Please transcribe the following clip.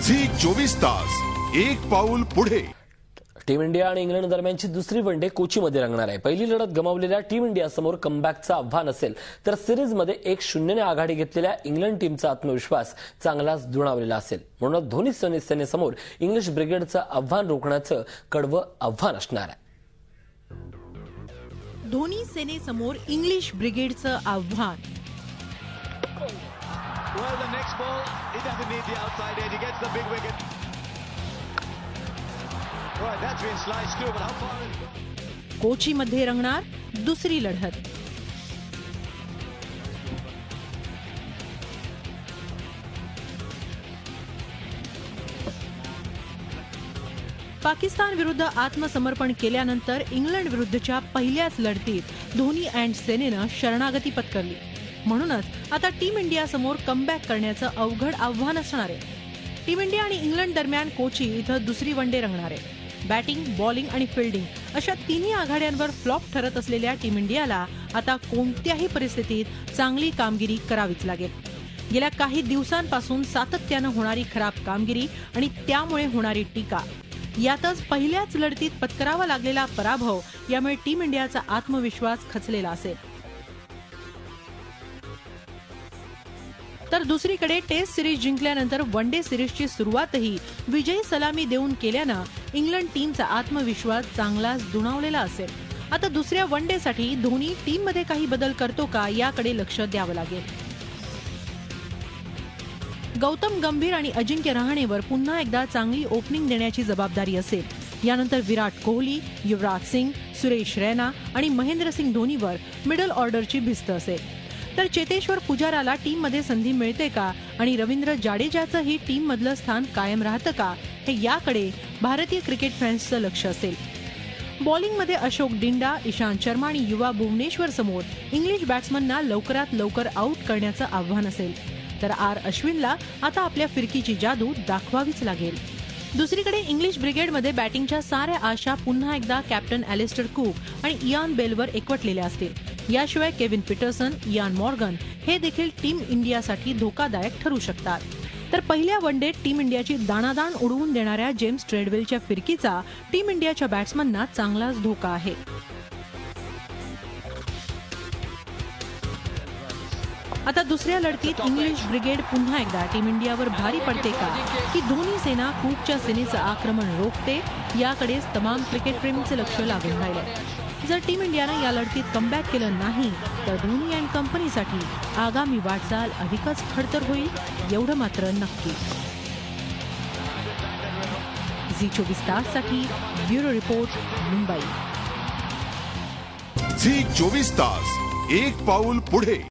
Zee 24 तास एक पाऊल पुढे। टीम इंडिया आणि इंग्लंड दरम्यानची दुसरी वनडे कोचीमध्ये रंगणार आहे। पहिली लढत गमावलेल्या टीम इंडिया समोर कमबॅकचं आव्हान असेल, तर सिरीजमध्ये 1-0 ने आघाडी घेतलेल्या इंग्लंड टीमचा आत्मविश्वास चांगलाच दुणावलेला असेल। म्हणून धोनी सेनेसमोर इंग्लिश ब्रिगेडचं आव्हान रोखण्याचं कडवं आव्हान असणार आहे। धोनी सेनेसमोर इंग्लिश ब्रिगेडचं आव्हान। Well, the next ball, he doesn't need the outside edge. He gets the big wicket. Right, that's been sliced too, but how far is it? कोचीमध्ये रंगणार दुसरी लढत। पाकिस्तान विरुद्ध आत्मसमर्पण केल्यानंतर इंग्लंड विरुद्धच्या पहिल्याच लढतीत धोनी अँड सेनेनं शरणागती पत्करली। म्हणूनच आता टीम इंडिया समोर कमबॅक करण्याचं अवघड आव्हान असणार आहे। टीम इंडिया आणि इंग्लंड दरम्यान कोची इथं दुसरी वनडे रंगणार आहे। बॅटिंग, बॉलिंग आणि फिल्डिंग अशा तिन्ही आघाड्यांवर फ्लॉप ठरत असलेल्या टीम इंडियाला आता कोणत्याही परिस्थितीत चांगली कामगिरी करावीच लागेल। गेल्या काही दिवसांपासून सातत्यानं होणारी खराब कामगिरी आणि त्यामुळे होणारी टीका, यातच पहिल्याच लढतीत पत्करावा लागलेला पराभव, यामुळे टीम इंडियाचा आत्मविश्वास खचलेला असेल। तर दुसरीकडे टेस्ट सिरीज जिंकल्यानंतर वनडे सिरीजची सुरुवातही विजयी सलामी देऊन केल्यानं इंग्लंड टीमचा आत्मविश्वास चांगलाच दुणावलेला असेल। आता दुसऱ्या वनडेसाठी धोनी टीममध्ये काही बदल करतो का, याकडे लक्ष द्यावं लागेल। गौतम गंभीर आणि अजिंक्य रहाणेवर पुन्हा एकदा चांगली ओपनिंग देण्याची जबाबदारी असेल। यानंतर विराट कोहली, युवराज सिंग, सुरेश रैना आणि महेंद्रसिंग धोनीवर मिडल ऑर्डरची भिस्त असेल। तर चेतेश्वर पुजाराला टीममध्ये संधी मिळते का आणि रवींद्र जाडेजाचं ही टीममधलं स्थान कायम राहतं का, हे याकडे भारतीय क्रिकेट फॅन्सचं लक्ष असेल। बॉलिंगमध्ये अशोक डिंडा, इशांत शर्मा आणि युवा भुवनेश्वर समोर इंग्लिश बॅट्समनना लवकरात लवकर आऊट करण्याचं आव्हान असेल। तर अश्विनला आता आपल्या फिरकीची जादू दाखवावीच लागेल। दुसरीकडे इंग्लिश ब्रिगेडमध्ये बॅटिंगच्या साऱ्या आशा पुन्हा एकदा कॅप्टन ॲलिस्टर कुक आणि इयान बेलवर एकवटलेल्या असतील। याशिवाय केविन पीटरसन, इयान मॉर्गन हे देखील टीम इंडियासाठी धोकादायक ठरू शकतात। तर पहिल्या वनडेत टीम इंडियाची दाणादाण उडवून देणाऱ्या जेम्स ट्रेडवेलच्या फिरकीचा टीम इंडियाच्या बॅट्समनना चांगलाच धोका आहे। आता दुसऱ्या लढतीत इंग्लिश ब्रिगेड पुन्हा एकदा टीम इंडियावर भारी पडते का, की धोनी सेना कुकच्या सेनेचं आक्रमण रोखते, याकडेच तमाम क्रिकेट प्रेमींचे लक्ष लागून राहिले। जर टीम इंडियानं या लढतीत कमबॅक केलं नाही, तर धोनी अँड कंपनीसाठी आगामी वाटचाल अधिकच खडतर होईल, एवढं मात्र नक्की। झी 24 ताससाठी ब्युरो रिपोर्ट, मुंबई। झी 24 तास एक पाऊल पुढे।